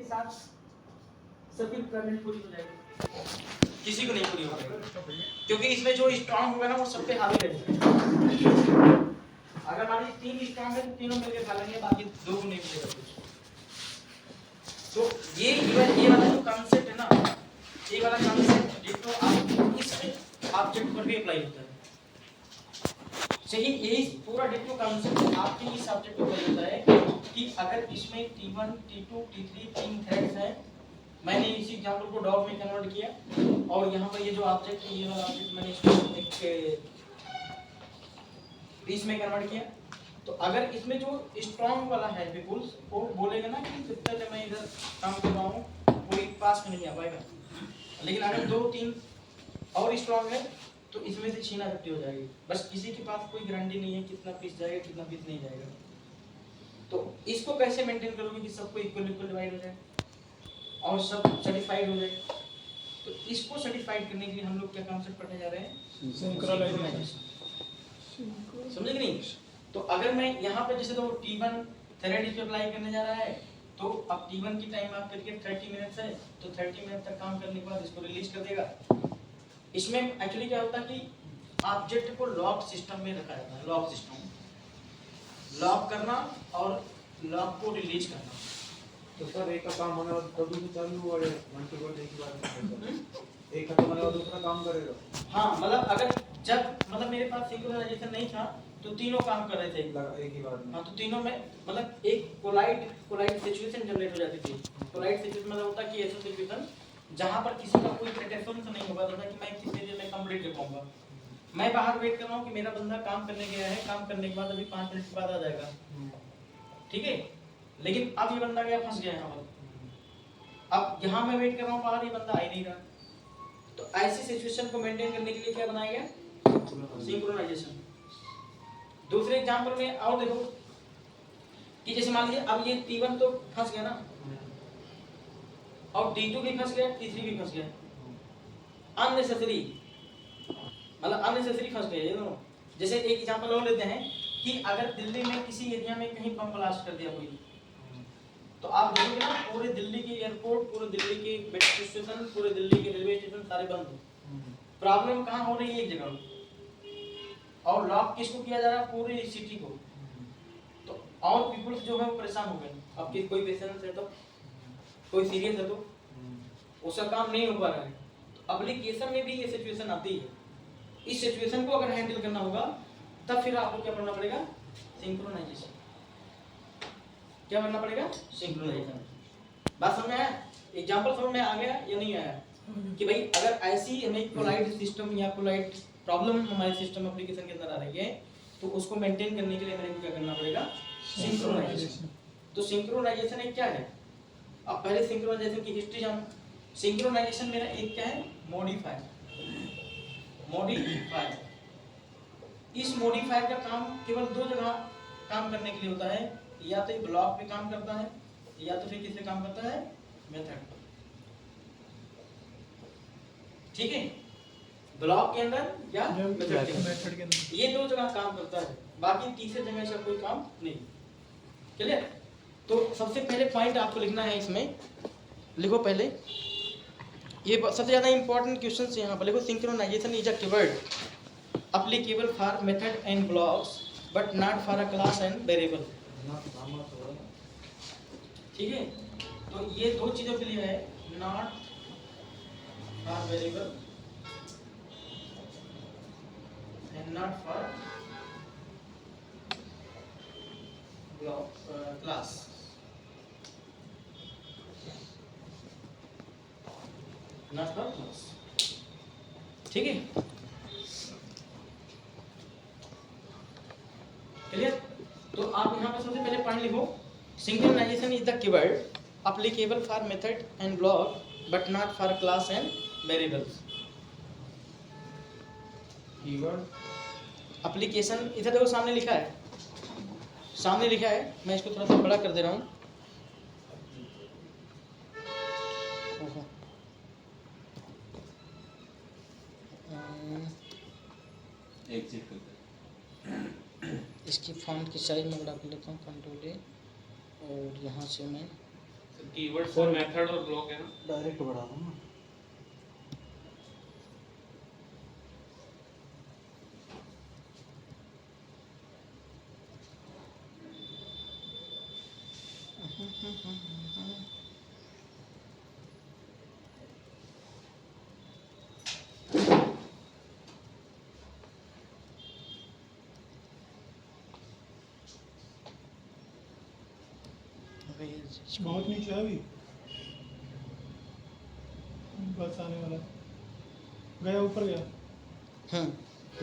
साथ सभी रिक्वायरमेंट पूरी हो जाएगी, किसी को नहीं पूरी हो पाएगी, क्योंकि इसमें जो स्ट्रांग होगा ना वो सब पे हावी रहेगा। अगर मान लीजिए 3 स्ट्रांग है तो तीनों मिलकर खा लेंगे, बाकी 2 को नहीं मिलेगा कुछ। तो ये वाला जो कॉन्सेप्ट है ना, ये वाला कॉन्सेप्ट डिट्टो आप इस ऑब्जेक्ट पर भी अप्लाई होता है। सही, यही पूरा डिट्टो कॉन्सेप्ट आपके इस ऑब्जेक्ट पर अप्लाई होता है कि अगर इसमें T1, T2, T3 तीन थ्रेड्स हैं, मैंने इसी एग्जांपल को डॉट में कन्वर्ट किया और यहाँ पर ये जो ऑब्जेक्ट है, ये वाला ऑब्जेक्ट मैंने इसको एक पीस में कन्वर्ट किया। तो अगर इसमें जो स्ट्रांग वाला है पिपुल्स, वो बोलेगा ना कि जब तक मैं इधर काम कर रहा हूँ कोई पास में नहीं आ पाएगा, लेकिन अगर 2-3 और स्ट्रांग है तो इसमें से छीना झपटी हो जाएगी। बस किसी के पास कोई गारंटी नहीं है कितना पीस जाएगा कितना पीस नहीं जाएगा। तो इसको कैसे मेंटेन करोगे कि सबको इक्वल डिवाइड हो जाए और सब सर्टिफाइड हो जाए? तो इसको सर्टिफाइड करने के लिए हम लोग क्या कॉन्सेप्ट पढ़ने जा रहे हैं? सिंक्रोनाइजेशन। समझे कि नहीं? तो अगर मैं यहाँ पे जैसे तो T1 थ्रेड इस पे अप्लाई करने जा रहा है, तो अब T1 की टाइम आप करके 30 मिनट्स है, तो 30 मिनट तक काम करने के बाद इसको रिलीज कर देगा। इसमें एक्चुअली क्या होता है कि ऑब्जेक्ट को लॉक सिस्टम में रखा जाता है। लॉक सिस्टम, लॉक करना और लॉक को रिलीज करना। तो सर एक का काम होने और कभी भी चालू और मल्टीपल एक ही बार एक खत्म होने और दूसरा काम करेगा। हाँ, मतलब अगर जब मतलब मेरे पास सिंक्रोनाइजेशन नहीं था तो तीनों काम कर रहे थे एक ही बार में। हाँ, तो तीनों में मतलब एक कोलाइड सिचुएशन जनरेट हो जाती थी। कोलाइड सिचुएशन मतलब होता है कि ऐसा सिचुएशन जहाँ पर किसी का कोई प्रिटेंशन तो नहीं होगा था कि मैं कितनी देर में कंप्लीट कर पाऊंगा। मैं बाहर वेट कर रहा हूँ कि मेरा बंदा काम करने गया है, काम करने के बाद अभी 5 मिनट के बाद आ जाएगा, ठीक है। लेकिन अब ये बंदा गया, फंस गया यहाँ पर। अब यहाँ मैं वेट कर रहा हूँ बाहर, ये बंदा आ ही नहीं रहा। तो ऐसी सिचुएशन को मेंटेन करने के लिए क्या बनाया गया? सिंक्रोनाइजेशन। दूसरे एग्जांपल में और देखो कि जैसे मान लीजिए अब ये T1 तो फंस गया ना, और T2 भी फंस गया, T3 भी फंस गया। अननेसेसरी मतलब अननेसेसरी फंस गए ये दोनों। जैसे एक एग्जांपल और लेते हैं कि अगर दिल्ली में किसी एरिया में कहीं बम ब्लास्ट कर दिया कोई, तो आप देखोगे ना पूरे दिल्ली के एयरपोर्ट, पूरे दिल्ली के मेट्रो स्टेशन, पूरे दिल्ली के रेलवे स्टेशन सारे बंद। प्रॉब्लम कहाँ हो रही है? एक जगह। और लॉक किसको किया जा रहा है? पूरी सिटी को। तो और पीपल्स जो है वो परेशान हो गए। अब कि कोई पेशेंट है तो कोई सीरियस है तो उसका काम नहीं हो पा रहा है। तो एप्लीकेशन में भी ये सिचुएशन आती है। इस सिचुएशन को अगर हैंडल करना होगा तब फिर आपको क्या करना पड़ेगा? सिंक्रोनाइजेशन। क्या करना पड़ेगा? सिंक्रोनाइजेशन। बात समझ में आया? एग्जांपल समझ में आ गया या नहीं आया? कि भाई अगर ऐसी हमें कोलाइड सिस्टम या कोलाइड प्रॉब्लम हमारे सिस्टम एप्लीकेशन के अंदर आ रही है तो उसको मेंटेन करने के लिए मेरे को क्या करना पड़ेगा? सिंक्रोनाइजेशन। तो सिंक्रोनाइजेशन एक क्या है? अब पहले सिंक्रोनाइजेशन की हिस्ट्री जानो। सिंक्रोनाइजेशन मेरा एक क्या है? मॉडिफायर। मॉडिफायर। इस मॉडिफायर का काम केवल 2 जगह काम करने के लिए होता है, या तो ब्लॉक पे काम करता है या तो फिर किससे काम करता है? मेथड पर। ठीक है, ब्लॉक के अंदर या मेथड के अंदर, ये 2 जगह काम करता है, बाकी तीसरे जगह से कोई काम नहीं। क्लियर? तो सबसे पहले पॉइंट आपको लिखना है इसमें, लिखो पहले ये सबसे ज्यादा इंपॉर्टेंट क्वेश्चन यहाँ पर लिखो। Synchronization is a keyword applicable for method and blocks but not for a class and variable। ठीक है, तो ये 2 चीजों के लिए है, not for variable and not for block class। not for class। ठीक है, क्लियर? तो आप यहाँ पर सबसे पहले पॉइंट लिखो, synchronization is the keyword applicable for method and block but not for class and variables। Keyword application इधर देखो, सामने लिखा है, सामने लिखा है, मैं इसको थोड़ा सा बड़ा कर दे रहा हूँ। एक चेक करते हैं। इसकी फॉन्ट की साइज में बड़ा कर लेता हूँ, कंट्रोल ए, और यहाँ से मैं कीवर्ड्स और मेथड और ब्लॉक है ना। डायरेक्ट बढ़ा दो ना। बहुत नीचे है अभी, बस आने वाला है। गया ऊपर गया।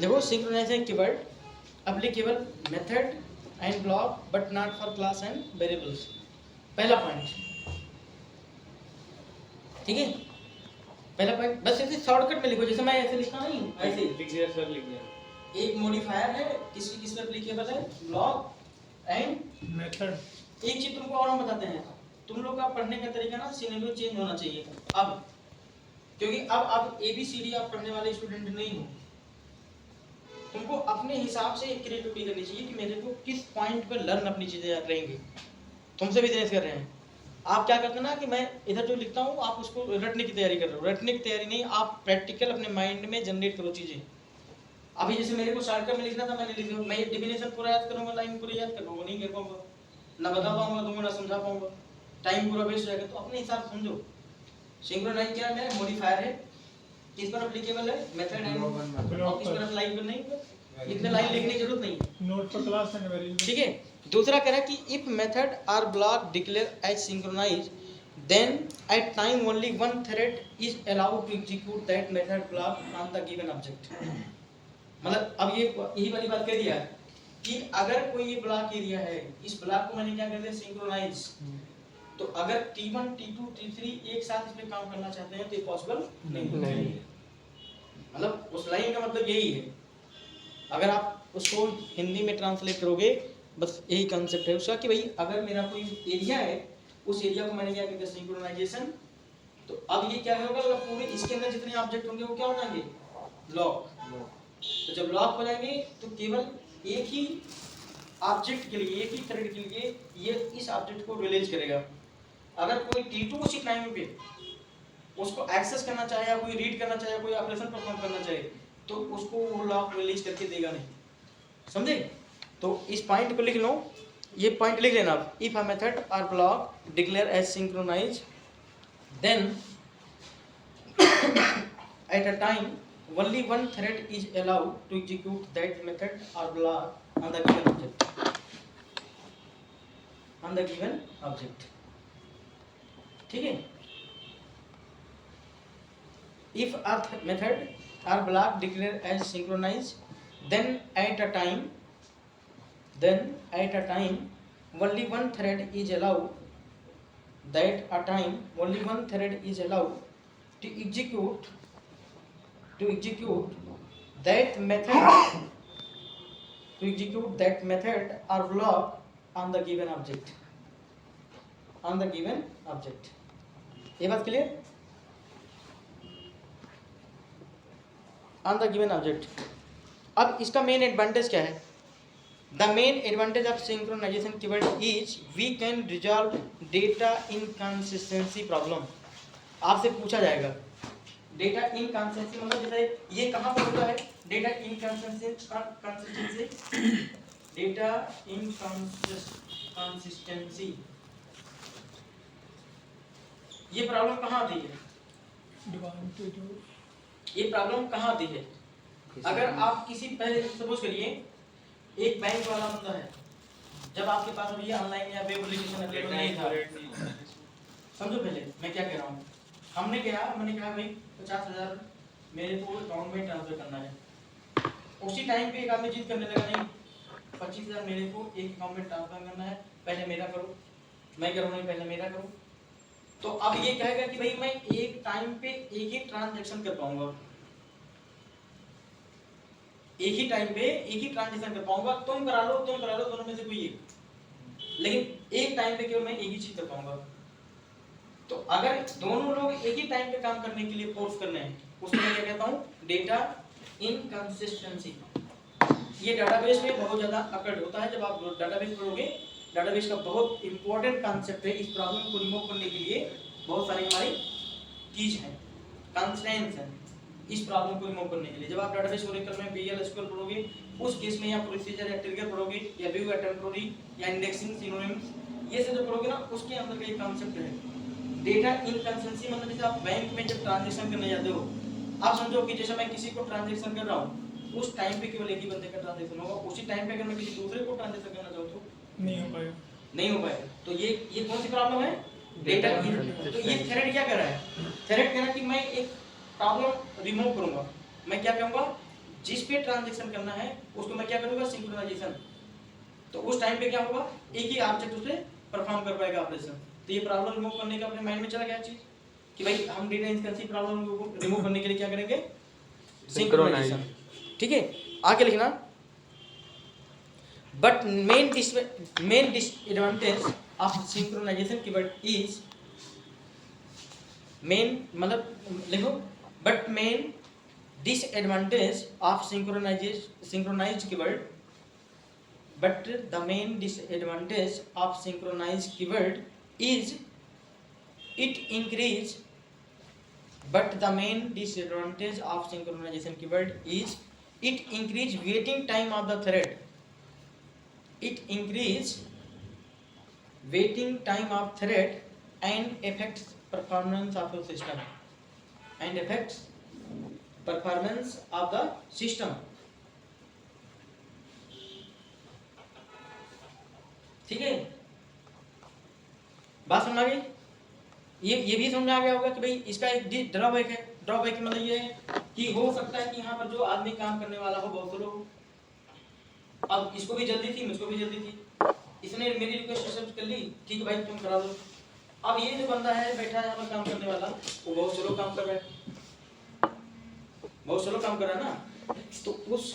देखो synchronization keyword applicable method and block but not for class and variables, पहला पॉइंट। ठीक है, पहला पॉइंट बस ऐसे शॉर्टकट में लिखो, जैसे मैं ऐसे लिखा नहीं हूँ, ऐसे लिख दिया सर, लिख दिया। एक मॉडिफायर है, किसकी किस में एप्लीकेबल है, ब्लॉक एंड मेथड। एक चीज तुमको और हम बताते हैं, तुम लोग का पढ़ने का तरीका ना सिनेरियो चेंज होना चाहिए अब, क्योंकि अब आप ABCD आप पढ़ने वाले स्टूडेंट नहीं हो। तुमको अपने हिसाब से एक क्रिएटिविटी करनी चाहिए कि मेरे को किस पॉइंट पर लर्न अपनी चीजें याद रहेंगी। तुमसे भी बिजनेस कर रहे हैं, आप क्या करते ना कि मैं इधर जो लिखता हूँ आप उसको रटने की तैयारी कर रहे हो। रटने की तैयारी नहीं, आप प्रैक्टिकल अपने माइंड में जनरेट करो चीजें। अभी जैसे मेरे को शॉर्टकट में लिखना था, मैंने लिख दिया, मैं ये डेफिनेशन पूरा याद करूंगा, लाइन पूरी याद कर पाऊंगा, नहीं कर पाऊंगा, ना बता पाऊंगा तुमको, ना समझा पाऊंगा, टाइम पूरा वेस्ट हो जाएगा। तो अपने हिसाब से समझो। सिंक्रोनाइज क्या है, मॉडिफायर है, किस पर एप्लीकेबल है, मेथड एंड ब्लॉक, किस पर अप्लाई करना है, इतने लाइन लिखने की जरूरत नहीं है। नोट पर क्लास एंड वेरिएबल। ठीक है, दूसरा कह रहा है कि if method or block declare as synchronize then at time only one thread is allowed to execute that method block on the given object। मतलब अब ये यही वाली बात कह दिया है कि अगर कोई ये ब्लॉक एरिया है, इस ब्लॉक को मैंने क्या कर दिया, सिंक्रोनाइज। तो अगर T1 T2 T3 एक साथ इसमें काम करना चाहते हैं तो ये पॉसिबल नहीं। मतलब उस लाइन का मतलब यही है, अगर आप उसको हिंदी में ट्रांसलेट करोगे बस यही कंसेप्ट है उसका कि भाई अगर मेरा कोई एरिया है, उस एरिया को मैंने क्या किया, सिंक्रोनाइजेशन। तो अब ये क्या होगा, पूरे इसके अंदर जितने ऑब्जेक्ट होंगे वो क्या हो जाएंगे, ब्लॉक। तो जब ब्लॉक हो जाएंगे तो केवल एक ही ऑब्जेक्ट के लिए, एक ही थ्रेड के लिए ये इस ऑब्जेक्ट को रिलीज करेगा। अगर कोई T2 उसी टाइम पे उसको एक्सेस करना चाहे या कोई रीड करना चाहे, कोई ऑपरेशन परफॉर्म करना चाहे, तो उसको वो लॉक रिलीज करके देगा नहीं। समझे? तो इस पॉइंट को लिख लो, ये पॉइंट लिख लेना आप। इफ अ मेथड और block declare as synchronize then at a time only one thread is allowed to execute that method or block on the given object। ठीक है, if a method or block declare as synchronize then at a time only one thread is allowed to execute that method or block on the given object। ये बात clear? on the given object। अब इसका main advantage क्या है? The main advantage of synchronization keyword is we can resolve data inconsistency problem। आपसे पूछा जाएगा data inconsistency मतलब जैसे ये कहाँ पर होता है, डेटा इनकंसिस्टेंसी ये प्रॉब्लम कहाँ आती है? ये प्रॉब्लम कहाँ आती है? अगर आप किसी, पहले सपोज करिए एक बैंक वाला बंदा है, जब आपके पास अभी ऑनलाइन या वेब एप्लीकेशन अवेलेबल नहीं था, समझो पहले मैं क्या कह रहा हूँ। मैंने कहा भाई 50,000 मेरे को अकाउंट में ट्रांसफर करना है। उसी टाइम पे एक आदमी जिद करने लगा, नहीं 25,000 मेरे को एक अकाउंट में ट्रांसफर करना है, पहले मेरा करो। मैं करूँ नहीं, पहले मेरा करो। तो अब ये कहेगा कि भाई मैं एक टाइम पे एक ही ट्रांजैक्शन कर पाऊंगा, तुम करा लो दोनों में से कोई एक, लेकिन एक टाइम पे केवल मैं एक ही चीज कर पाऊंगा। तो अगर दोनों लोग एक ही टाइम पे काम करने के लिए फोर्स करने हैं, उसको मैं क्या कहता हूँ, डेटा इनकंसिस्टेंसी। ये डाटाबेस में बहुत ज्यादा अकड़ होता है। जब आप डाटाबेस पढ़ोगे डेटाबेस का बहुत इंपॉर्टेंट कॉन्सेप्ट है। इस प्रॉब्लम को रिमूव करने के लिए बहुत सारी हमारी कीज हैं, कंस्ट्रेंट्स हैं इस प्रॉब्लम को रिमूव करने के लिए। जब आप डेटाबेस ओरेकल में PL SQL पढ़ोगे उस केस में या प्रोसीजर या ट्रिगर पढ़ोगे या व्यू या टेम्पोररी या इंडेक्सिंग सिनोनिम्स ये सब जो पढ़ोगे ना उसके अंदर का एक कॉन्सेप्ट है डेटा इनकंसिस्टेंसी। मतलब जैसे आप बैंक में जब ट्रांजैक्शन करने जाते हो, आप समझो कि जैसे मैं किसी को ट्रांजैक्शन कर रहा हूँ उस टाइम पे केवल एक ही बंदे का ट्रांजैक्शन होगा, उसी टाइम पे अगर मैं किसी दूसरे को ट्रांजैक्शन करना चाहूँ तो नहीं हो पाएगा। नहीं हो पाएगा। तो ये कौन सी प्रॉब्लम है? डेटा। तो ये थ्रेड क्या कर रहा है? थ्रेड कह रहा है कि मैं एक प्रॉब्लम रिमूव करूंगा। मैं क्या करूंगा, जिस पे ट्रांजैक्शन करना है उसको मैं क्या करूंगा, सिंक्रोनाइजेशन। तो उस टाइम पे क्या होगा, एक ही ऑब्जेक्ट उसे परफॉर्म कर पाएगा ऑपरेशन। तो ये प्रॉब्लम रिमूव करने का अपने माइंड में चला गया चीज कि भाई हम डेटा इनकंसिस्टेंसी प्रॉब्लम को रिमूव करने के लिए क्या करेंगे, सिंक्रोनाइजेशन। ठीक है, आगे लिखना। But main disadvantage of synchronization keyword is, main मतलब लिखो, but main disadvantage of synchronized keyword, but the main disadvantage of synchronized keyword is it increase, but the main disadvantage of synchronization keyword is it increase waiting time of the thread, it increase waiting time of thread and affects performance of the system, and affects performance of the system। ठीक है, बात समझ आ गई? ये भी समझ आ गया होगा कि भाई इसका एक ड्रॉबैक है। ड्रॉबैक मतलब ये है कि हो सकता है कि यहाँ पर जो आदमी काम करने वाला हो बहुत स्लो हो। अब इसको भी जल्दी थी, मुझको भी जल्दी थी, इसने मेरी रिक्वेस्ट एक्सेप्ट कर ली, ठीक है भाई तुम करा दो। अब ये जो बंदा है बैठा है यहाँ पर काम करने वाला, वो बहुत स्लो काम कर रहा है, बहुत स्लो काम कर रहा है ना। तो उस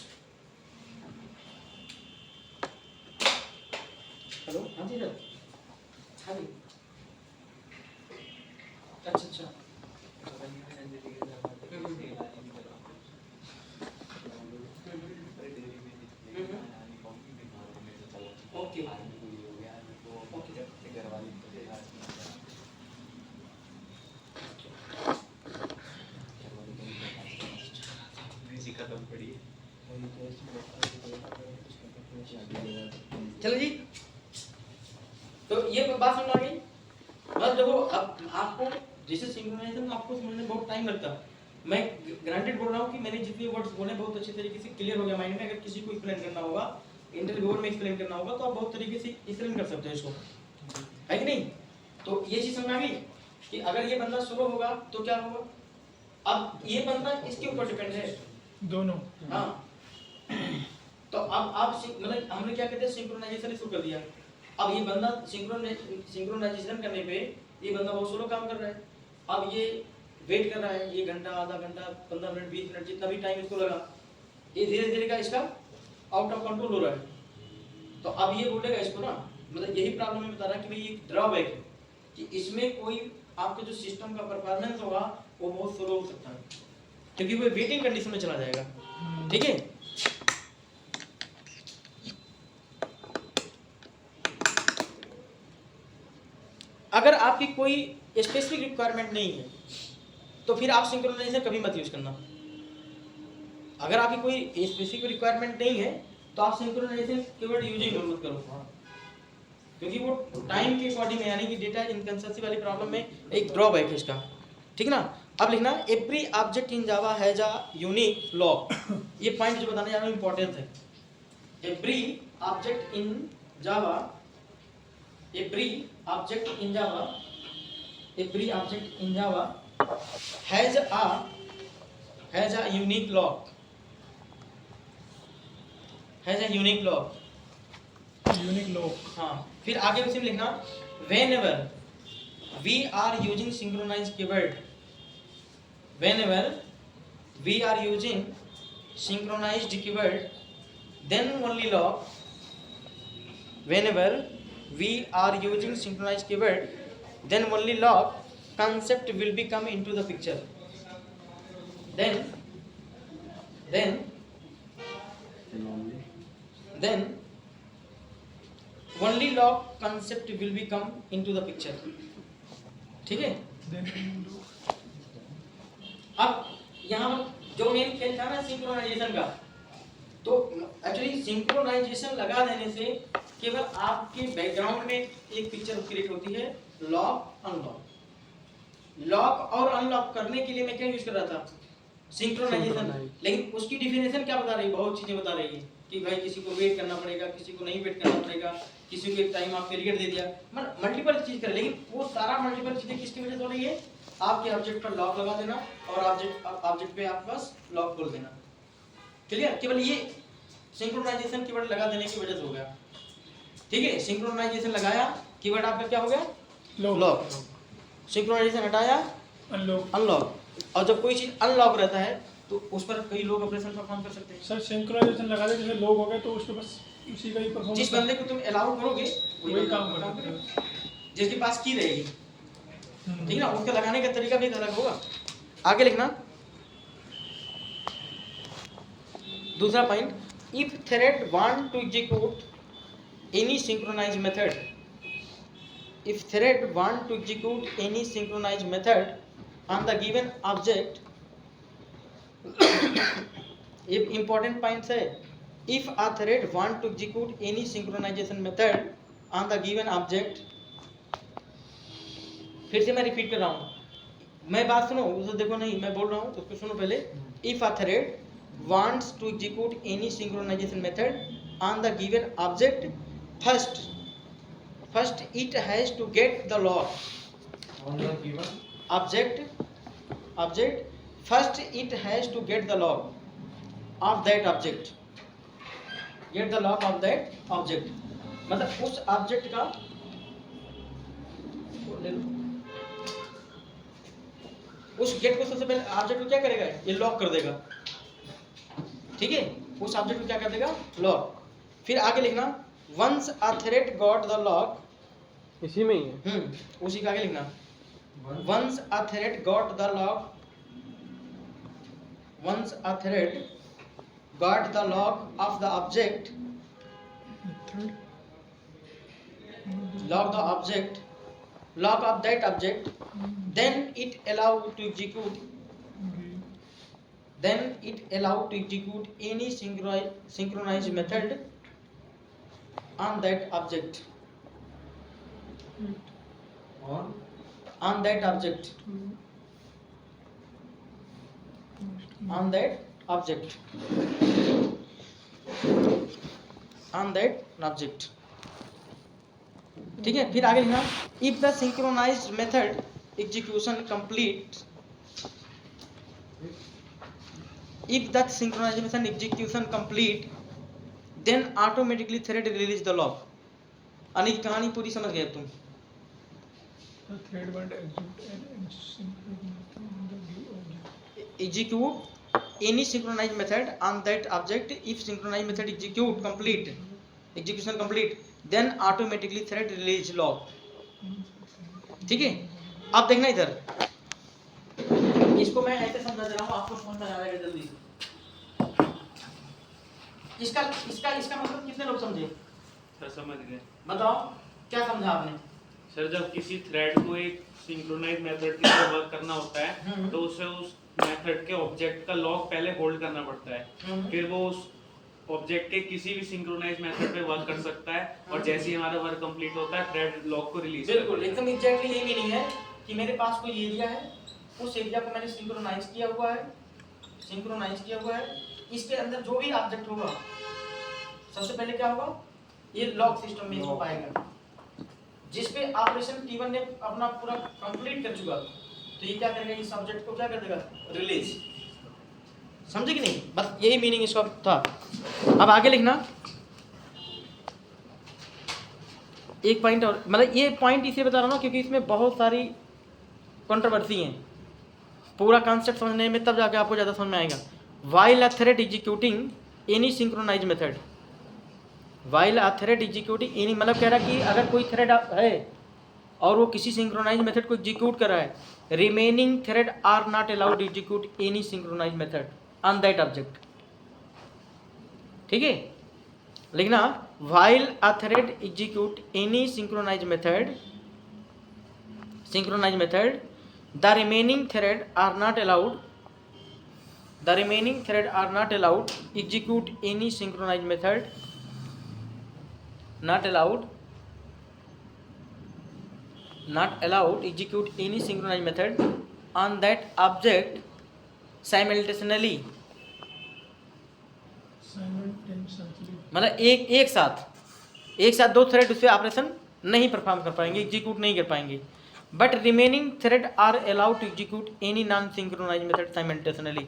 हेलो, हाँ जी सर, हाँ जी, अच्छा ओके खत्म पड़ी। चलो जी, तो ये बात समझ आ गई। बस देखो, अब आपको जैसे सिंक्रोनाइजेशन आपको समझने में बहुत टाइम लगता है। मैं ग्रांटेड बोल रहा हूँ कि मैंने जितने वर्ड्स बोले बहुत अच्छे तरीके से क्लियर हो गया माइंड में। अगर किसी को एक्सप्लेन करना होगा, इंटरव्यूअर में एक्सप्लेन करना होगा, तो आप बहुत तरीके से एक्सप्लेन कर सकते हो इसको, है कि नहीं? तो ये चीज समझ आ गई कि अगर ये बंदा स्लो होगा तो क्या होगा। अब ये बंदा इसके ऊपर डिपेंड है दोनों। हाँ, तो अब आप मतलब हमने क्या कहते हैं, सिंक्रोनाइजेशन शुरू कर दिया। अब ये बंदा सिंक्रोनाइजेशन करने पे ये बंदा बहुत स्लो काम कर रहा है। अब ये वेट कर रहा है, ये घंटा, आधा घंटा, 15 मिनट, 20 मिनट, जितना भी टाइम इसको लगा, ये धीरे धीरे का इसका आउट ऑफ कंट्रोल हो रहा है। तो अब ये बोलेगा इसको ना, मतलब यही प्रॉब्लम में बता रहा है कि भाई ये ड्रॉबैक है कि इसमें कोई आपके जो सिस्टम का परफॉर्मेंस होगा वो बहुत स्लो हो सकता है, क्योंकि वो वेटिंग कंडीशन में चला जाएगा। ठीक है, अगर आपकी कोई स्पेसिफिक रिक्वायरमेंट नहीं है तो फिर आप सिंक्रोनाइजेशन कभी मत यूज करना। अगर आपकी कोई स्पेसिफिक रिक्वायरमेंट नहीं है तो आप सिंक्रोनाइजेशन कीवर्ड यूज ही मत करो, क्योंकि वो टाइम के अकॉर्डिंग, यानी कि डेटा इनकंसिस्टेंसी वाली प्रॉब्लम में एक ड्रॉबैक है इसका। ठीक ना, अब लिखना every object in Java has a unique lock. ये पॉइंट जो बताने जा रहा हूं इंपॉर्टेंट है। Every object in Java, every object in Java has a unique lock, unique lock. हाँ, फिर आगे उसी में लिखना whenever we are using synchronized keyword, whenever we are using synchronized keyword then only lock, whenever we are using synchronized keyword then only lock concept will be come into the picture, then only lock concept will be come into the picture. ठीक है, अब यहाँ पर जो main खेल था ना synchronisation का, तो एक्चुअली सिंक्रोनाइजेशन लगा देने से केवल आपके बैकग्राउंड में एक पिक्चर क्रिएट होती है, लॉक अनलॉक। लॉक और अनलॉक करने के लिए मैं क्या यूज कर रहा था, सिंक्रोनाइजेशन। लेकिन उसकी डिफिनेशन क्या बता रही है, बहुत चीजें बता रही है कि भाई किसी को वेट करना पड़ेगा, किसी को नहीं वेट करना पड़ेगा, किसी को एक टाइम आप पीरियड दे दिया, मतलब मल्टीपल चीज कर। लेकिन वो सारा मल्टीपल चीजें किसकी वजह से हो रही है, आपके ऑब्जेक्ट पर लॉक लगा देना और ऑब्जेक्ट पे आप बस लॉक खोल देना। क्लियर, केवल ये सिंक्रोनाइजेशन कीवर्ड लगा देने की वजह से हो गया। ठीक है, सिंक्रोनाइजेशन लगाया, कीवर्ड आपका क्या हो गया, लॉक। सिंक्रोनाइजेशन हटाया, अनलॉक। और जब कोई चीज अनलॉक रहता है तो उस पर कई लोग ऑपरेशन परफॉर्म कर सकते हैं। सर सिंक्रोनाइजेशन लगा दे, जैसे लोग हो गए तो उसको बस उसी का ही परफॉर्म, जिस बंदे को तुम अलाउ करोगे वही काम करेगा, जिसके पास की रहेगी। ठीक है ना, उसका लगाने का तरीका भी अलग होगा। आगे लिखना दूसरा point, if thread want to execute any synchronized method, if thread want to execute any synchronized method on the given object, if important points है, if a thread want to execute any synchronization method on the given object, फिर से मैं repeat कर रहा हूँ, मैं बात सुनो, उसे देखो नहीं, मैं बोल रहा हूँ तो उसको सुनो पहले। if a thread wants to execute any synchronization method on the given object, first it has to get the lock On the given object, first it has to get the lock of that object, get the lock of that object, मतलब उस object का ले लो, उस gate को सबसे पहले object को क्या करेगा, ये लॉक कर देगा। ठीक है, उस ऑब्जेक्ट को क्या कर देगा, लॉक। फिर आगे लिखना, once a thread got the lock, इसी में ही है, उसी का आगे लिखना, once a thread got the lock, once a thread got the lock of the object, lock the object, lock of that object, then it allow to execute, then it allow to execute any synchronized method on that object, on that object, on that object, on that object। ठीक है, फिर आगे लिखना, if the synchronized method execution complete, if that synchronized method execution complete, then automatically thread release the lock। यानी कहानी पूरी समझ गए तुम। Thread want execute any synchronized method on that object, if synchronized method execution complete, then automatically thread release lock। ठीक है, अब देखना इधर, इसको मैं ऐसे समझा दे रहा हूँ, आपको समझ में आ जाएगा जल्दी से। इसका इसका इसका मतलब कितने लोग समझे, सर समझ गए। बताओ क्या समझा आपने। सर जब किसी थ्रेड को एक सिंक्रोनाइज मेथड के लिए वर्क करना होता है तो उसे उस मेथड के ऑब्जेक्ट का लॉक पहले होल्ड करना पड़ता है, फिर वो उस ऑब्जेक्ट के किसी भी सिंक्रोनाइज मेथड पे वर्क कर सकता है, और जैसे ही हमारा वर्क कंप्लीट होता है थ्रेड लॉक को रिलीज। बिल्कुल एकदम एग्जैक्टली यही मीनिंग है कि मेरे पास कोई एरिया है, उस एरिया को मैंने सिंक्रोनाइज किया हुआ है, इसके अंदर जो भी ऑब्जेक्ट होगा सबसे पहले क्या होगा, ये लॉक सिस्टम में इसको पाएगा, जिस पे ऑपरेशन T1 ने अपना पूरा कंप्लीट कर चुका, तो ये क्या करेगा, इस ऑब्जेक्ट को क्या कर देगा, रिलीज। समझे कि नहीं, बस यही मीनिंग इसका था। अब आगे लिखना एक पॉइंट और, मतलब ये पॉइंट इसलिए बता रहा हूँ ना क्योंकि इसमें बहुत सारी कंट्रोवर्सी है, पूरा कॉन्सेप्ट समझने में तब जाके आपको ज़्यादा समझ में आएगा। While a thread executing any synchronize method, while a thread executing any, मतलब कह रहा है कि अगर कोई थ्रेड है और वो किसी सिंक्रोनाइज मेथड को एग्जीक्यूट कर रहा है, remaining thread are not allowed to execute any synchronize method on that object. ठीक है, लिखना while a thread execute any synchronized method the remaining thread are not allowed execute any synchronized method not allowed execute any synchronized method on that object simultaneously मतलब एक साथ दो thread उस पर operation नहीं परफॉर्म कर पाएंगे, एग्जीक्यूट नहीं कर पाएंगे. But remaining thread are allowed to execute any non synchronize method simultaneously.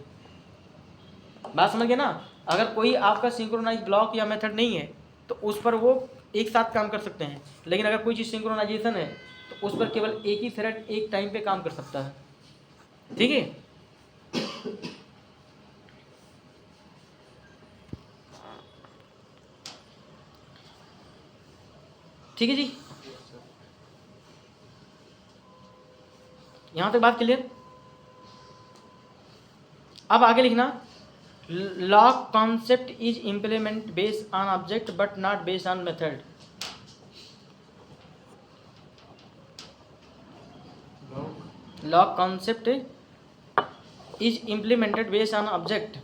बात समझ गए ना. अगर कोई आपका सिंक्रोनाइज ब्लॉक या मेथड नहीं है तो उस पर वो एक साथ काम कर सकते हैं, लेकिन अगर कोई चीज़ सिंक्रोनाइजेशन है तो उस पर केवल एक ही थ्रेड एक टाइम पे काम कर सकता है. ठीक है. ठीक है जी, यहां तक बात क्लियर. अब आगे लिखना lock concept is implement based on object but not based on method. Lock concept is implemented based on object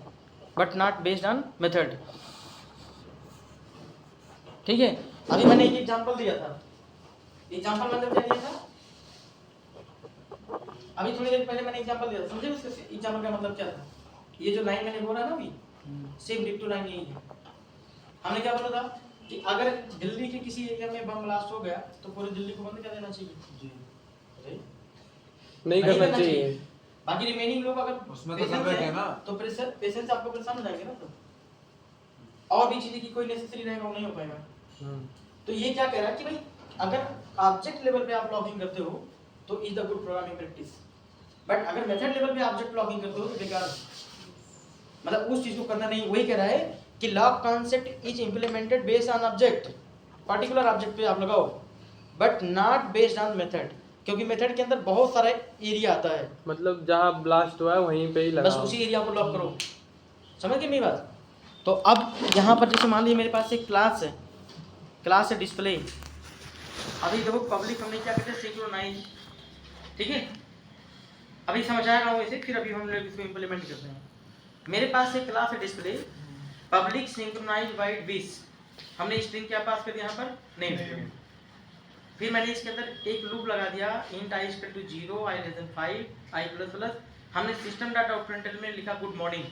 but not based on method. ठीक है. अभी मैंने एक एग्जांपल दिया था. एग्जांपल मतलब क्या दिया था? अभी थोड़ी देर पहले मैंने एग्जांपल दिया था, समझे उसके एग्जांपल का मतलब क्या था? ये जो लाइन मैंने बोला ना अभी, सेम डिक्टो लाइन यही है. हमने क्या बोला था कि अगर दिल्ली के किसी एरिया में बम ब्लास्ट हो गया तो पूरी दिल्ली को बंद कर देना चाहिए जी. नहीं करना चाहिए. बाकी रिमेनिंग लोग अगर उसमें तो सब बैठे ना तो पेशेंट आपको परेशान हो जाएंगे ना. तो और भी चीजें की कोई नेसेसरी रहेगा वो नहीं हो पाएगा. तो ये क्या कह रहा है कि भाई अगर ऑब्जेक्ट लेवल पे आप लॉगिंग करते हो तो is the good programming practice, but अगर मेथड लेवल पे ऑब्जेक्ट लॉगिंग करते हो तो बेकार, मतलब उस चीज को करना नहीं. वही कह रहा है कि lock concept is implemented based on object, particular object पे आप लगाओ, but not based on method, क्योंकि मेथड के अंदर बहुत सारा एरिया आता है. मतलब जहाँ ब्लास्ट हुआ है वहीं पे ही लगाओ, बस उसी एरिया को लॉक करो. समझ गए मेरी बात? तो अब यहाँ पर जैसे मान लीजिए मेरे पास एक क्लास है डिस्प्ले. अभी देखो पब्लिक हमने क्या कहते हैं सिंक्रोनाइज. ठीक है. अभी समझाया रहा हूँ इसे, फिर अभी हम लोग इसको इम्प्लीमेंट करते हैं. मेरे पास एक क्लास है display public synchronize void wish. हमने स्ट्रिंग क्या पास कर दिया यहाँ पर? नेम. फिर मैंने इसके अंदर एक लूप लगा दिया int i equal to 0 i less than 5 i plus plus. हमने सिस्टम डॉट आउट प्रिंटर में लिखा गुड मॉर्निंग.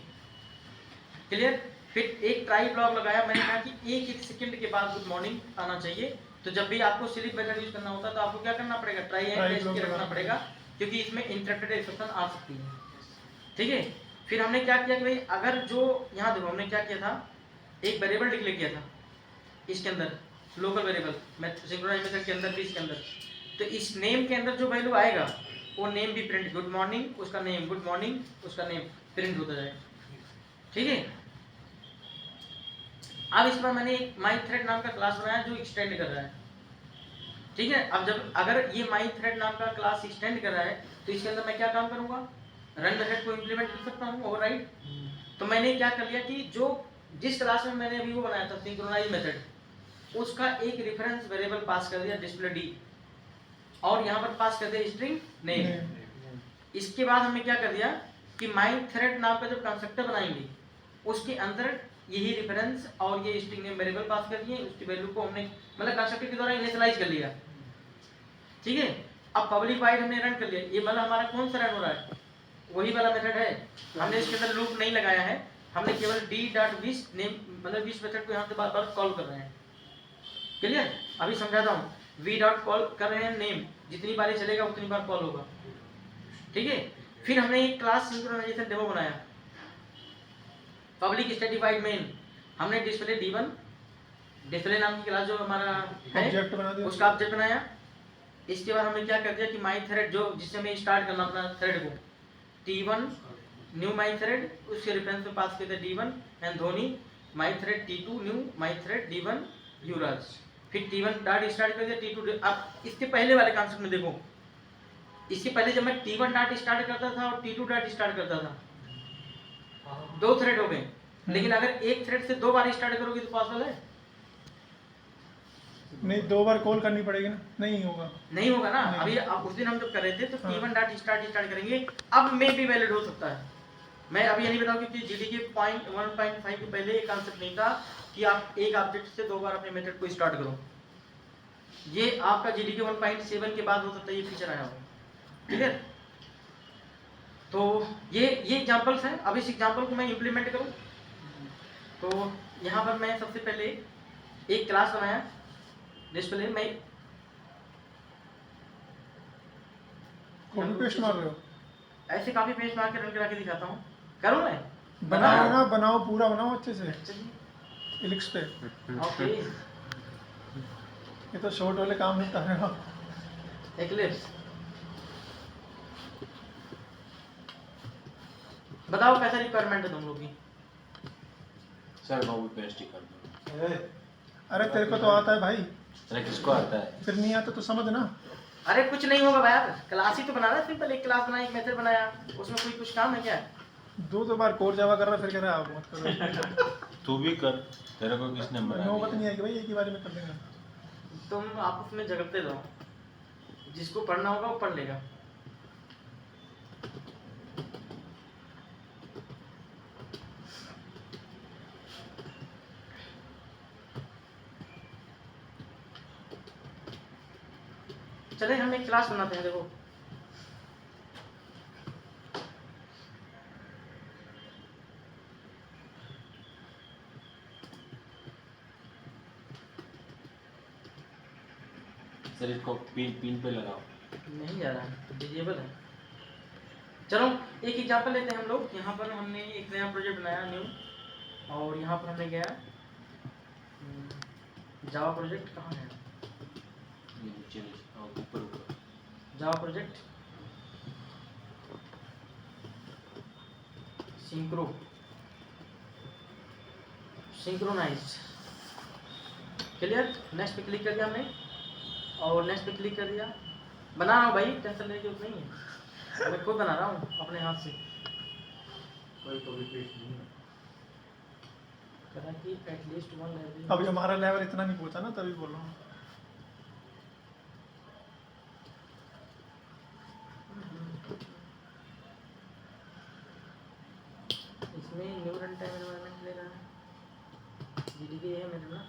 क्लियर. फिर एक ट्राई ब्लॉक लगाया. मैंने कहा कि एक सेकंड के बाद गुड मॉर्निंग आना चाहिए. तो जब भी आपको स्लीप मेथड यूज करना होता है तो आपको क्या करना पड़ेगा? ट्राई एंड के रखना पड़ेगा, क्योंकि इसमें इंटरप्टेड एक्सेप्शन आ सकती है. ठीक है. फिर हमने क्या किया कि भाई अगर जो यहाँ देखो हमने क्या किया था, एक वेरिएबल डिक्लेयर किया था इसके अंदर, लोकल वेरिएबल सिंक्रोनाइज मेथड के अंदर भी, इसके अंदर. तो इस नेम के अंदर जो वैल्यू आएगा वो नेम भी प्रिंट, गुड मॉर्निंग उसका नेम, गुड मॉर्निंग उसका नेम प्रिंट होता जाएगा. ठीक है. अब इस पर मैंने एक माई थ्रेड नाम का क्लास बनाया जो एक्सटेंड कर रहा है. ठीक है. अब जब अगर ये माई थ्रेड नाम का क्लास एक्सटेंड कर रहा है तो इसके अंदर मैं क्या काम करूंगा? रन मेथड को इंप्लीमेंट कर सकता हूँ ओवरराइड. तो मैंने क्या कर लिया कि जो जिस क्लास में मैंने अभी वो बनाया था सिंक्रोनाइज मेथड, उसका एक रेफरेंस वेरिएबल पास कर दिया डिस्प्ले डी, और यहाँ पर पास कर दिया स्ट्रिंग नेम. इसके बाद हमने क्या कर दिया कि माई थ्रेड नाम का जब कंस्ट्रक्टर बनाएंगे उसके अंदर यही रेफरेंस और ये स्ट्रिंग नेम वेरिएबल पास कर दिए. उसकी वैल्यू को हमने मतलब कंस्ट्रक्टर के द्वारा इनिशियलाइज कर लिया. ठीक है. अब पब्लिक वाइड हमने रन कर लिया. ये मतलब हमारा कौन सा रन हो रहा है? वही वाला मेथड है. हमने इसके अंदर लूप नहीं लगाया है, हमने केवल d.wish नेम मतलब विश मेथड को यहाँ से बार बार कॉल कर रहे हैं. क्लियर. अभी समझाता हूँ. v डॉट कॉल कर रहे हैं नेम, जितनी बार चलेगा उतनी बार कॉल होगा. ठीक है. फिर हमने एक क्लास सिंक्रोनाइजेशन डेमो बनाया पब्लिक स्टैटिक वाइड मेन. हमने डिस्प्ले d1 डिस्प्ले नाम की क्लास जो हमारा ऑब्जेक्ट बना है दिया. उसका ऑब्जेक्ट बनाया. इसके बाद हमने क्या कर दिया कि माई थ्रेड जो जिससे हमें स्टार्ट करना अपना थ्रेड को, t1 न्यू माई थ्रेड, उसके रेफरेंस में पास किया था d1 and Dhoni. My thread t2 knew my thread d1 युवराज. फिर t1 डॉट स्टार्ट कर दिया t2. अब इसके पहले वाले कॉन्सेप्ट में देखो, इसके पहले जब मैं t1 डॉट स्टार्ट करता था और t2 डॉट स्टार्ट करता था, दो थ्रेड हो गए. लेकिन अगर एक थ्रेड से दो बार स्टार्ट करोगे तो पॉसिबल है? नहीं 2 बार कॉल करनी पड़ेगी ना, नहीं होगा। नहीं होगा ना। नहीं। अभी आप उस दिन हम जब कर रहे थे तो हाँ। T1 डॉट स्टार्ट करेंगे, अब में भी वैलिड हो सकता है। मैं अभी ये नहीं बताऊं क्योंकि जीडी के पॉइंट 1.5 के पहले एक कांसेप्ट नहीं था कि आप एक ऑब्जेक्ट से 2 बार अपने मेथड को स्टार्ट करो। ये आपका जीडी के 1.7 के बाद हो सकता है ये फीचर आया हो, ठीक है। तो ये एग्जांपल्स हैं। अब इस एग्जांपल को मैं इंप्लीमेंट करूं तो यहाँ पर मैं सबसे पहले एक क्लास बनाया डिस्प्ले में। कॉपी पेस्ट मार रहे हो? ऐसे काफी पेस्ट मार के रन करा के दिखाता हूँ। करूँ मैं? बनाओ ना, बनाओ पूरा बनाओ अच्छे से चलिए, इलिक्स पे। ओके। ये तो शॉर्ट वाले काम निपटा रहे हो। एक्लिप्स बताओ कैसा रिक्वायरमेंट है तुम लोग की? सर कॉपी पेस्ट ही कर दो। अरे तेरे को तो आता है भाई, सर किसको आता है? फिर नहीं आता तो समझ ना। अरे कुछ नहीं होगा भाई, क्लास ही तो बनाना है। सिंपल एक क्लास बनाया, एक मेथड बनाया, उसमें कोई कुछ काम है क्या? 2 बार कोर जावा कर रहा, फिर कह रहा है आप मत करो। तू भी कर, तेरे को किसने मना नौबत किया? नहीं आएगी भाई, एक ही बार में कर देंगे। तुम आपस में झगड़ते रहो, जिसको पढ़ना होगा वो पढ़ लेगा। चले हम एक क्लास बनाते हैं। देखो सर इसको पिन पे लगाओ। नहीं जा रहा है, डिजेबल है। चलो एक एग्जांपल लेते हैं हम लोग। यहाँ पर हमने एक नया प्रोजेक्ट बनाया न्यू, और यहाँ पर हमने गया जावा प्रोजेक्ट। कहाँ है ये नीचे ऊपर ऊपर Java project? Synchronize. Clear? Next पे क्लिक कर दिया हमने, और नेक्स्ट पे क्लिक कर दिया। बना रहा हूँ भाई, टेंशन लेने की जरूरत नहीं है, मैं खुद बना रहा हूँ अपने हाथ से। कोई कॉपी पेस्ट नहीं है। करा कि एटलीस्ट वन लाइब्रेरी। अभी हमारा लेवल इतना नहीं पहुंचा ना, तभी बोल रहा हूँ। इसमें न्यू रन टाइम एनवायरनमेंट ले रहा है, जीडीके है मेरे ना।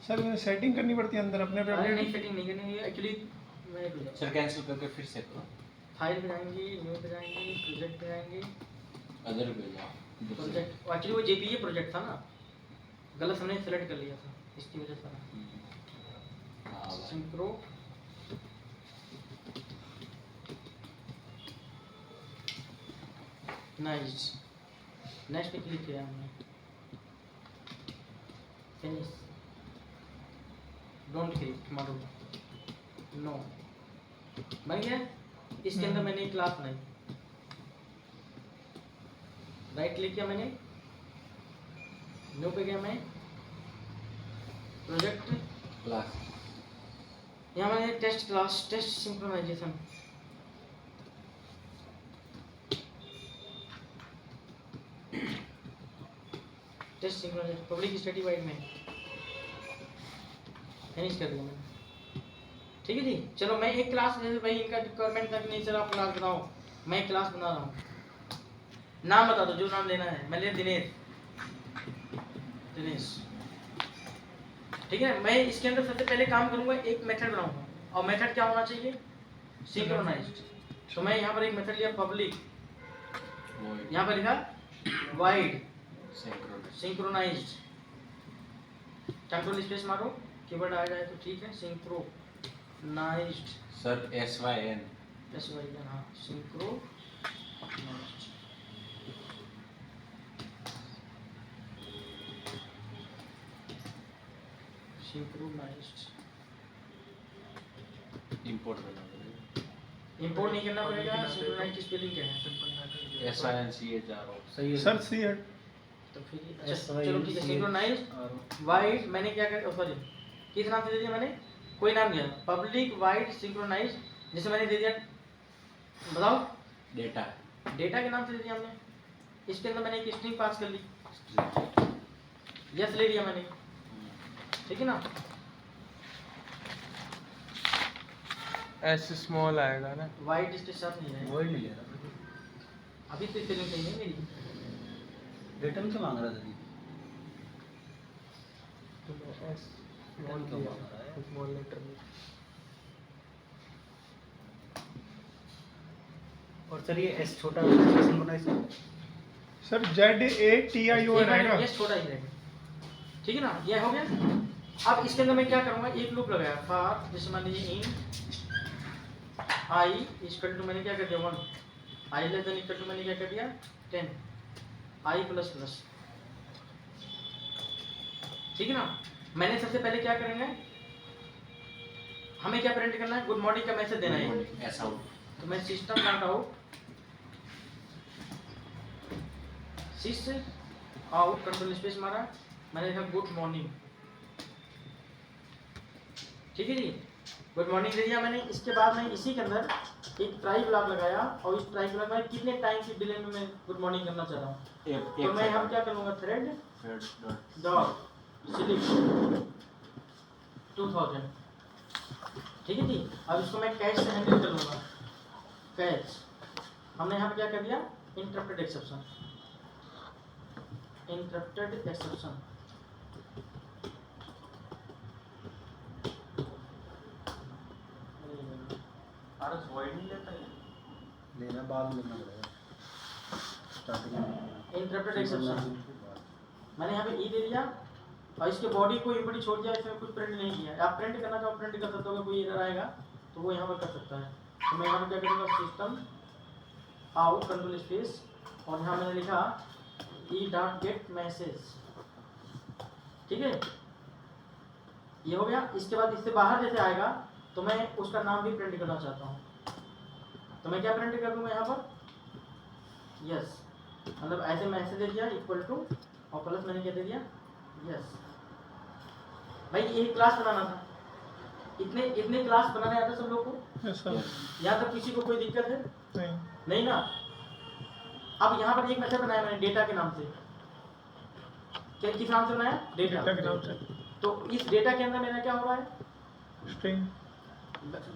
सर सेटिंग करनी पड़ती है अंदर अपने पे। अरे नहीं, सेटिंग नहीं करनी है एक्चुअली। मैं सर कैंसिल करके फिर से करो। फाइल पे जाएंगे, न्यू पे जाएंगे, प्रोजेक्ट पे जाएंगे। अदर पे जाओ। प्रोजेक्ट एक्चुअली वो जेपीई प्रोजेक्ट था ना, गलत हमने सेलेक्ट कर लिया था, इसकी वजह से। हाँ भाई। Synchro nice. नेक्स्ट पे क्लिक किया हमने, फिनिश। डोंट क्लिक मारो, नो। बन गया। इसके अंदर मैंने एक क्लास बनाई, राइट क्लिक किया मैंने, न्यू पे गया मैं, प्रोजेक्ट क्लास यहाँ मैंने test class, test synchronization. Test synchronization public static void main finish कर दिया मैंने। ठीक है जी। चलो मैं एक क्लास, जैसे भाई इनका रिक्वायरमेंट था कि नहीं सर आप क्लास बनाओ, मैं एक क्लास बना रहा हूँ। नाम बता दो जो नाम लेना है। मैं ले दिनेश। ठीक है। मैं इसके अंदर सबसे पहले काम करूंगा, एक मेथड बनाऊंगा, और मेथड क्या होना चाहिए? सिंक्रोनाइज्ड। तो मैं यहाँ पर एक मेथड लिया पब्लिक, यहाँ पर लिखा वाइड सिंक्रोनाइज्ड। कंट्रोल स्पेस मारो, कीवर्ड आ जाए तो ठीक है। सिंक्रोनाइज्ड सर SYN हाँ, सिंक्रोनाइज्ड। सिंक्रोनाइज्ड इंपोर्ट करना पड़ेगा। इंपोर्ट नहीं करना पड़ेगा। सिंक्रोनाइज्ड की स्पेलिंग क्या है? SYNCHRO सही है सर सी हेड। तो फिर अच्छा चलो ठीक है। सिंक्रोनाइज्ड वाइड मैंने क्या कर, सॉरी किस नाम से दे दिया मैंने? कोई नाम दिया पब्लिक वाइड सिंक्रोनाइज, जैसे मैंने दे दिया, बताओ डेटा डेटा के नाम से दे दिया हमने, इसके अंदर मैंने एक स्ट्रिंग पास कर ली, यस ले लिया मैंने, ठीक है ना। एस स्मॉल आएगा ना, वाइड इसके साथ नहीं है, वही नहीं ले रहा अभी तो स्पेलिंग सही है मेरी। डेटा में से मांग रहा था जी। तो एस स्मॉल क्यों मांग रहा है? स्मॉल लेटर में। और सर ये एस छोटा सिंक्रोनाइज सर ZATION आएगा। ये छोटा ही रहेगा, ठीक है ना, ये हो गया। अब इसके अंदर मैं क्या करूंगा, एक लूप लगाया फॉर, जैसे मान लीजिए इन आई इक्वल टू, मैंने क्या कर दिया 1, आई लेस देन इक्वल टू मैंने क्या कर दिया 10, आई प्लस प्लस, ठीक है ना। मैंने सबसे पहले क्या करेंगे, हमें क्या प्रिंट करना है, गुड मॉर्निंग का मैसेज देना है, एस आउट तो मैं सिस्टम डॉट आउट, सिस आउट कंट्रोल स्पेस मारा, मैंने लिखा गुड मॉर्निंग, ठीक है जी, गुड मॉर्निंग दे दिया मैंने। इसके बाद मैं इसी के अंदर एक ट्राई ब्लॉक लगाया, और इस ट्राई ब्लॉक में कितने टाइम की डिले में मैं गुड मॉर्निंग करना चाह रहा हूँ, तो मैं हम क्या करूँगा, थ्रेड डॉट सिलेक्ट 2000, ठीक है जी। अब इसको मैं कैश से हैंडल कर लूँगा, कैश, हमने यहाँ पे क्या कर दिया, इंटरप्टेड एक्सेप्शन, इंटरप्टेड एक्सेप्शन, लेना बाद में लेना पड़ेगा स्टार्टिंग में। इंटरप्टेड एक्सेप्शन मैंने यहाँ पे ई दे दिया, और इसके बॉडी को बड़ी छोड़ दिया, इसमें कुछ प्रिंट नहीं किया। आप प्रिंट करना चाहो प्रिंट कर सकते हो, कोई एरर आएगा तो वो यहाँ पर कर सकता है। तो मैं यहाँ पर क्या करूँगा, सिस्टम आउट कंट्रोल स्पेस, और यहाँ मैंने लिखा ई डॉट गेट मैसेज, ठीक है, ये हो गया। इसके बाद इससे बाहर जैसे आएगा तो मैं उसका नाम भी प्रिंट करना चाहता हूँ, तो मैं क्या प्रिंट कर दूँगा यहाँ पर, यस, मतलब ऐसे मैसेज दे दिया इक्वल टू, और प्लस मैंने क्या दे दिया, यस। भाई यही क्लास बनाना था, इतने क्लास बनाने आता सब लोग को, यस सर। यहाँ तक किसी को कोई दिक्कत है नहीं। नहीं ना। अब यहाँ पर एक मेथड बनाया मैंने डेटा के नाम से, क्या किस नाम से बनाया, डेटा के नाम से तो इस डेटा के अंदर मेरा क्या हो रहा है, स्ट्रिंग।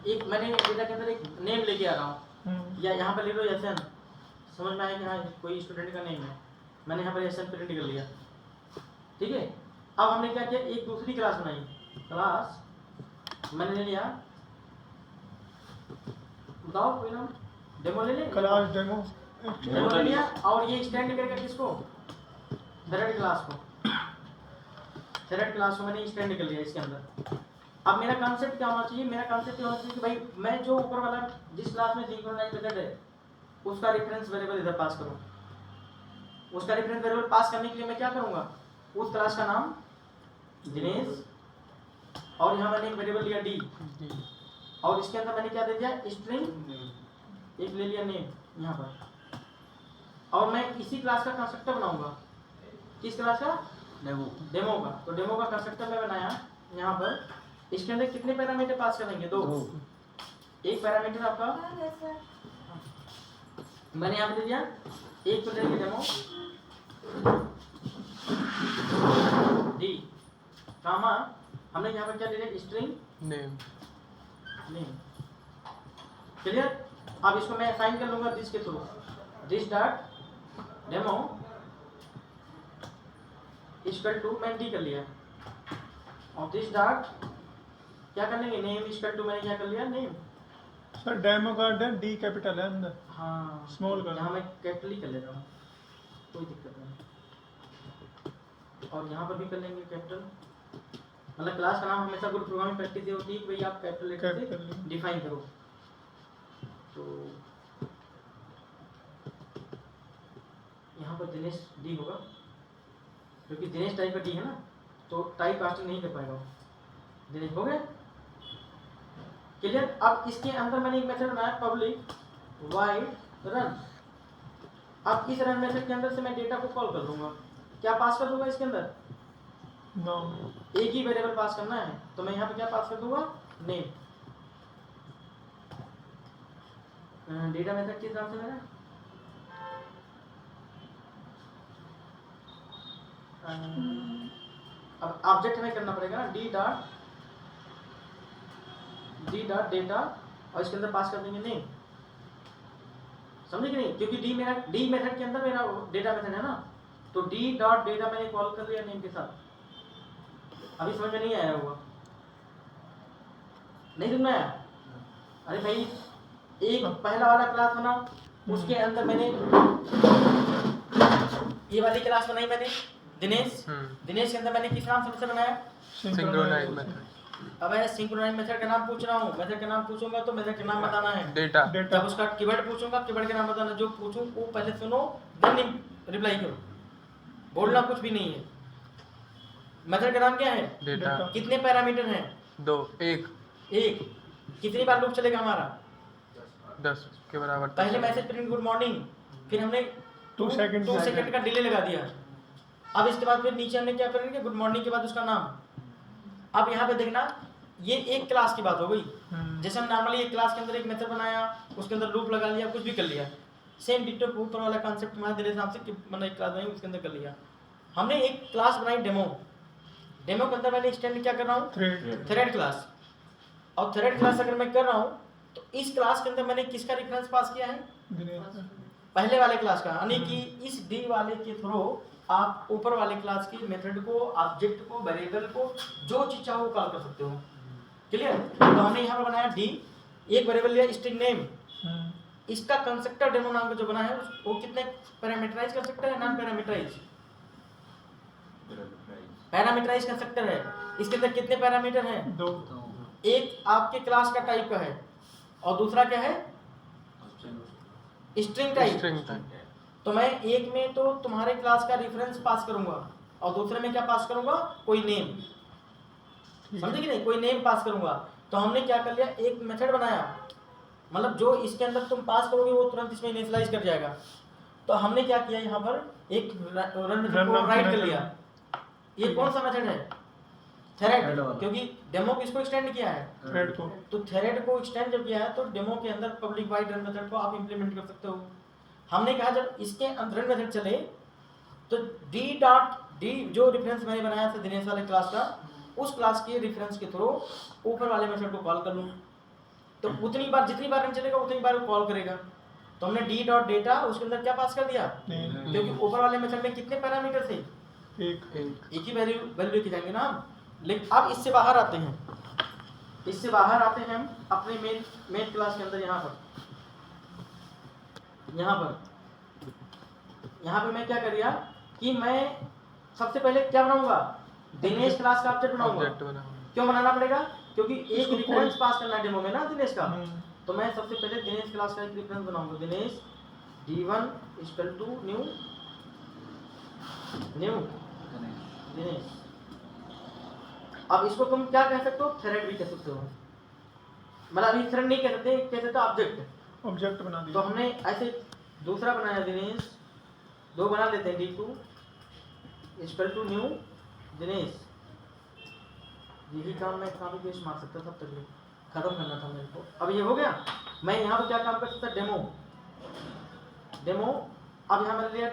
एक मैंने डेटा के अंदर एक नेम लेके आ रहा हूँ, या यहाँ पर ले लो एस एन, समझ में आया कि हाँ कोई स्टूडेंट का नेम है, मैंने यहाँ पर एस एन प्रिंट कर लिया, ठीक है। अब हमने क्या किया, एक दूसरी क्लास बनाई, क्लास मैंने ले लिया, बताओ कोई नाम, डेमो ले लें, क्लास डेमो। डेमो ले लिया, और ये स्टैंड करेगा किसको, थ्रेड क्लास को, थ्रेड क्लास को मैंने स्टैंड कर लिया इसके अंदर। अब मेरा कॉन्सेप्ट क्या होना चाहिए, मेरा कॉन्सेप्ट होना चाहिए कि भाई मैं जो ऊपर वाला जिस क्लास में सिंक्रोनाइज मेथड है उसका रेफरेंस वेरिएबल इधर पास करूँ, उसका रेफरेंस वेरिएबल पास करने के लिए मैं क्या करूँगा, उस क्लास का नाम दिनेश, और यहाँ मैंने एक वेरिएबल लिया डी, और इसके अंदर मैंने क्या दे दिया, स्ट्रिंग एक ले लिया नेम यहाँ पर, और मैं इसी क्लास का कंस्ट्रक्टर बनाऊंगा, किस क्लास का, डेमो का। तो डेमो का कंस्ट्रक्टर मैं बनाया यहाँ पर, इसके अंदर कितने पैरामीटर पास करेंगे, दो, एक पैरामीटर आपका मैंने यहाँ पे दे दिया, एक तो लेंगे डेमो डी, कामा हमने यहाँ पर क्या ले लिया, स्ट्रिंग नेम। Name, clear. अब इसको मैं असाइन कर लूंगा दिस के थ्रू, this dot demo equal to, मैंने डी कर लिया, और दिस डॉट क्या कर लेंगे, नेम इक्वल टू, मैंने क्या कर लिया, नेम। सर डेमो का डी कैपिटल है अंदर, हाँ स्मॉल कर, यहाँ मैं कैपिटल ही कर लेता हूँ, कोई दिक्कत नहीं, और यहाँ पर भी कर लेंगे कैपिटल, मतलब क्लास का नाम हमेशा गुड प्रोग्रामिंग प्रैक्टिस ये होती है कि भाई आप कैपिटल लेटर से डिफाइन करो। तो यहाँ पर दिनेश डी होगा, क्योंकि दिनेश टाइप का डी है ना, तो टाइप कास्टिंग नहीं कर पाएगा वो, दिनेश हो गया, क्लियर। अब इसके अंदर मैंने एक मेथड बनाया पब्लिक वाइड रन। अब इस रन मेथड के अंदर से मैं डेटा को कॉल कर दूंगा, क्या पास कर दूंगा इसके अंदर, नो, एक ही वेरिएबल पास करना है, तो मैं यहाँ पे क्या पास कर दूंगा, नेम डेटा मेथड किस नाम से मैंने अब ऑब्जेक्ट हमें करना पड़ेगा डी डॉट डेटा और इसके अंदर पास कर देंगे नेम, समझे कि नहीं, क्योंकि डी मेथड के अंदर मेरा डेटा मेथड है ना, तो डी डॉट डेटा मैंने कॉल कर लिया नेम के साथ। अभी समझ में नहीं आया होगा, नहीं समझ में आया? अरे भाई एक पहला वाला क्लास बना, उसके अंदर मैंने ये वाली क्लास बनाई मैंने दिनेश के अंदर मैंने किस नाम से मेथड बनाया? Synchronize method. अब है सिंक्रोनाइज मेथड का नाम पूछ रहा हूँ, मेथड का नाम पूछूंगा तो मेथड का नाम बताना है, डेटा जब उसका कीवर्ड पूछूंगा कीवर्ड का नाम बताना, जो पूछूं वो पहले सुनो देन रिप्लाई करो, बोलना कुछ भी नहीं है। मेथड का नाम क्या है? डेटा। कितने पैरामीटर हैं? 2 1 कितनी बार लूप चलेगा हमारा? 10 के बराबर। पहले मैसेज प्रिंट गुड मॉर्निंग, फिर हमने 2 सेकंड का डिले लगा दिया। अब इसके बाद फिर नीचे हमने क्या करेंगे, गुड मॉर्निंग के बाद उसका नाम। अब यहाँ पे देखना ये एक क्लास की बात हो गई, जैसे हम नॉर्मली एक क्लास के अंदर एक मेथड बनाया, उसके अंदर लूप लगा लिया, कुछ भी कर लिया, सेम डिटो ऊपर वाला कॉन्सेप्ट हमारे दिनेश नाम से मैंने एक क्लास बनाई उसके अंदर कर लिया। हमने एक क्लास बनाई डेमो के अंदर मैंने एक्सटेंड क्या कर रहा हूँ, थ्रेड क्लास। और थ्रेड क्लास अगर मैं कर रहा हूँ तो इस क्लास के अंदर मैंने किसका रेफरेंस पास किया है? पहले वाले क्लास का, यानी कि इस डी वाले के थ्रू आप ऊपर वाले क्लास की मेथड को, ऑब्जेक्ट को, वेरिएबल को, जो चीज चाहो वो कॉल कर सकते हो। क्लियर? तो हमने यहाँ पर बनाया डी, एक वेरिएबल लिया स्ट्रिंग नेम, इसका कंस्ट्रक्टर डेमो नाम का जो बना है वो कितने पैरामीटराइज कंस्ट्रक्टर है? नॉन पैरामीटराइज पैरामीटराइज कंस्ट्रक्टर है। इसके अंदर कितने पैरामीटर हैं? 2। एक आपके क्लास का टाइप का है और दूसरा क्या है? String type. तो मैं एक में तो तुम्हारे क्लास का रेफरेंस पास करूंगा और दूसरे में क्या पास करूंगा? कोई नेम, समझे कि नहीं, कोई नेम पास करूंगा। तो हमने क्या कर लिया, एक मेथड बनाया, मतलब जो इसके अंदर तुम पास करोगे वो तुरंत इसमें इनिशियलाइज कर जाएगा। तो हमने क्या किया, यहाँ पर एक रन को राइट कर लिया। ये कौन सा मेथड है? थ्रेड, क्योंकि डेमो किसको एक्सटेंड किया है? थ्रेड को। तो थ्रेड को एक्सटेंड जब किया है तो डेमो के अंदर पब्लिक वाइड रन मेथड को आप इंप्लीमेंट कर सकते हो। हमने कहा जब इसके अंदर मेथड चले तो डी डॉट डी जो रेफरेंस मैंने बनाया था दिनेश वाले क्लास का, उस क्लास के रेफरेंस के थ्रू ऊपर वाले मेथड को कॉल कर लूँ, तो उतनी बार जितनी बार रन चलेगा उतनी बार वो कॉल करेगा। तो हमने डी डॉट डेटा उसके अंदर क्या पास कर दिया, क्योंकि ऊपर वाले मेथड में कितने पैरामीटर थे? एक ही वैल्यू लेके जाएंगे ना हम। लेकिन अब इससे बाहर आते हैं, इससे बाहर आते हैं हम अपने मेन क्लास के अंदर। यहाँ पर मैं क्या कर दिया कि मैं सबसे पहले क्या बनाऊंगा, दिनेश क्लास का ऑब्जेक्ट बनाऊंगा। क्यों बनाना पड़ेगा? क्योंकि एक रेफरेंस पास करना है डेमो में ना दिनेश का। तो मैं सबसे पहले दिनेश क्लास का एक रेफरेंस बनाऊंगा, Dinesh d1 equal to new Dinesh. अब इसको तुम क्या कह सकते हो? थ्रेड भी कह सकते हो, मतलब अभी थ्रेड नहीं कह सकते, कह सकते ऑब्जेक्ट बना दिया। तो हमने ऐसे दूसरा बनाया दिनेश, 2 बना लेते हैं, d2 equal to new Dinesh. यही काम मैं काफी पेश मार सकता था, तब तक खत्म करना था मेरे को। अब ये हो गया, मैं यहाँ पर क्या काम कर सकता? डेमो। अब यहाँ मैंने लिया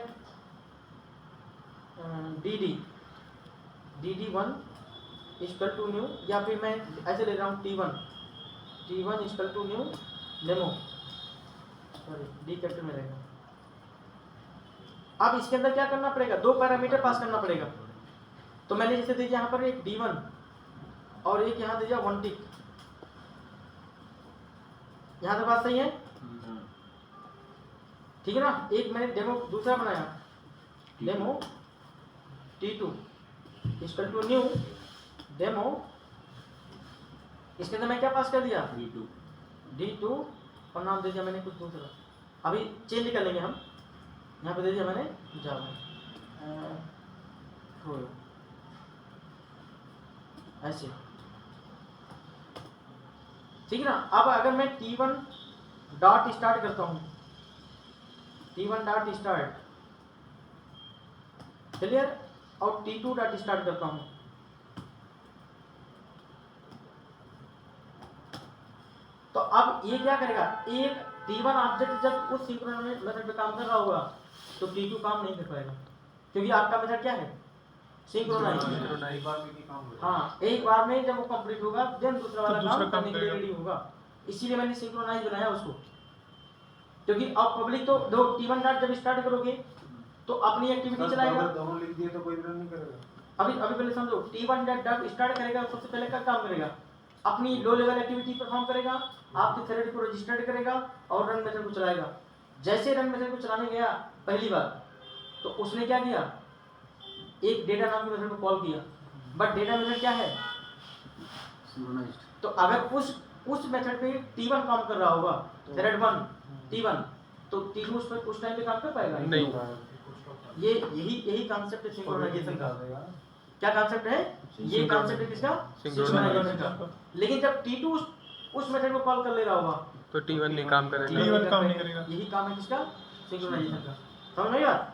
dd1 इक्वल टू न्यू, या फिर मैं ऐसे ले रहा हूँ t1 equal to new demo, sorry D capital में रहेगा। अब इसके अंदर क्या करना पड़ेगा? 2 पैरामीटर पास करना पड़ेगा। तो मैंने जैसे दे दिया यहाँ पर एक d1 और एक यहाँ दे दिया 1 टिक। यहाँ तक बात सही है? ठीक है ना? एक मैंने डेमो दूसरा बनाया, demo t2 equal to new demo. इसके अंदर मैं क्या पास कर दिया? d2 और नाम दे दिया मैंने कुछ दूसरा, अभी चेंज कर लेंगे हम। यहाँ पे दे दिया मैंने जावा, ऐसे, ठीक है ना? अब अगर मैं t1 डॉट स्टार्ट करता हूँ, t1 डॉट स्टार्ट, क्लियर, और t2 डॉट स्टार्ट करता हूँ, तो अब ये क्या करेगा, एक T1 ऑब्जेक्ट जब उस सिंक्रोनाइज मेथड पे काम कर रहा होगा तो T2 काम नहीं कर पाएगा, क्योंकि आपका मेथड क्या है, सिंक्रोनाइज। एक बार में ही काम हो जाएगा। हाँ, एक बार में जब वो कंप्लीट होगा देन दूसरा वाला दूसरा काम काम करने के लिए करेगा। रेडी होगा। इसीलिए मैंने सिंक्रोनाइज बनाया उसको, क्योंकि अब पब्लिक तो दो T1 डॉट जब स्टार्ट करोगे तो अपनी एक्टिविटी सर, चलाएगा। अगर दोनों लिख दिए तो कोई रन नहीं करेगा। अभी पहले समझो, T1 डॉट स्टार्ट करेगा, सबसे पहले क्या काम करेगा, अपनी लो लेवल एक्टिविटी परफॉर्म करेगा, आपके थ्रेड को रजिस्टर्ड करेगा और रन मेथड को चलाएगा। जैसे रन मेथड को चलाने गया पहली बार तो उसने क्या किया, एक डेटा नाम के मेथड को कॉल किया, बट डेटा मेथड क्या है, तो अगर उस मेथड पे T1 काम कर रहा होगा, थ्रेड 1 T1, तो T2 उस टाइम पे काम कर पाएगा नहीं। ये यही कॉन्सेप्ट है सिंक्रोनाइजेशन का। क्या कॉन्सेप्ट है, ये कॉन्सेप्ट है किसका, सिंक्रोनाइजेशन का। लेकिन जब T2 उस मेथड को कॉल कर ले रहा होगा तो T1 नहीं काम करेगा। T1 काम नहीं करेगा। यही काम है किसका, सिंक्रोनाइजेशन का। समझ में आई बात?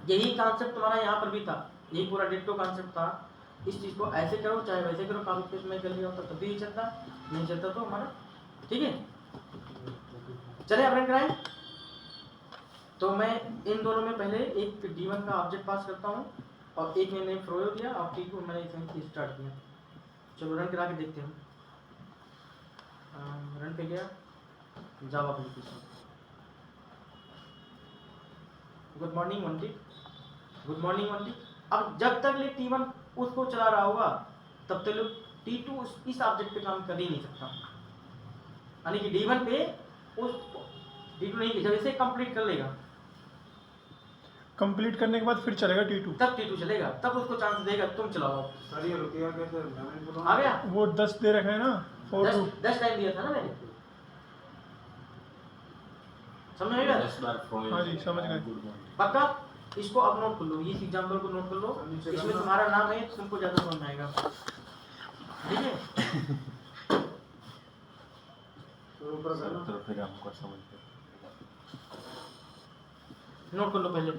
यही कॉन्सेप्ट तुम्हारा यहाँ पर भी था, यही पूरा डिट्टो कॉन्सेप्ट था। इस चीज को ऐसे करो चाहे वैसे करो, कॉपी पेस्ट में कर लिया होता तब भी चलता, नहीं चलता तो हमारा ठीक है। चले अब रन कराएं। तो मैं इन दोनों में पहले एक D1 का ऑब्जेक्ट पास करता हूँ और एक मैंने फ्रो दिया और T2 मैंने इसे स्टार्ट किया। चलो रन करा के देखते हैं। रन पे गया, जावा एप्लीकेशन। गुड मॉर्निंग वंटी, गुड मॉर्निंग वंटी। अब जब तक ले T1 उसको चला रहा होगा तब तक T2 इस ऑब्जेक्ट पे काम कर ही नहीं सकता, यानी कि D1 पे उस D2 नहीं, जब इसे कंप्लीट कर लेगा कंप्लीट करने के बाद फिर चलेगा T2। तब T2 चलेगा, तब उसको चांस देगा तुम चलाओ। सर ये रुकेगा कैसे, मैं बोला आ गया, वो 10 दे रखा है ना, 4 2। 10 टाइम दिया था ना मैंने, समझ में आएगा? 10 बार फ्रॉम। हाँ जी, समझ गए। Good morning. पक्का? इसको अब नोट कर लो, इस एग्जांपल को नोट कर लो, इसमें तुम्हारा नाम है, तुमको ज्यादा समझ में आएगा, ठीक है? तो ऊपर करना। तो फिर हमको समझ में नोट कर लो पहले।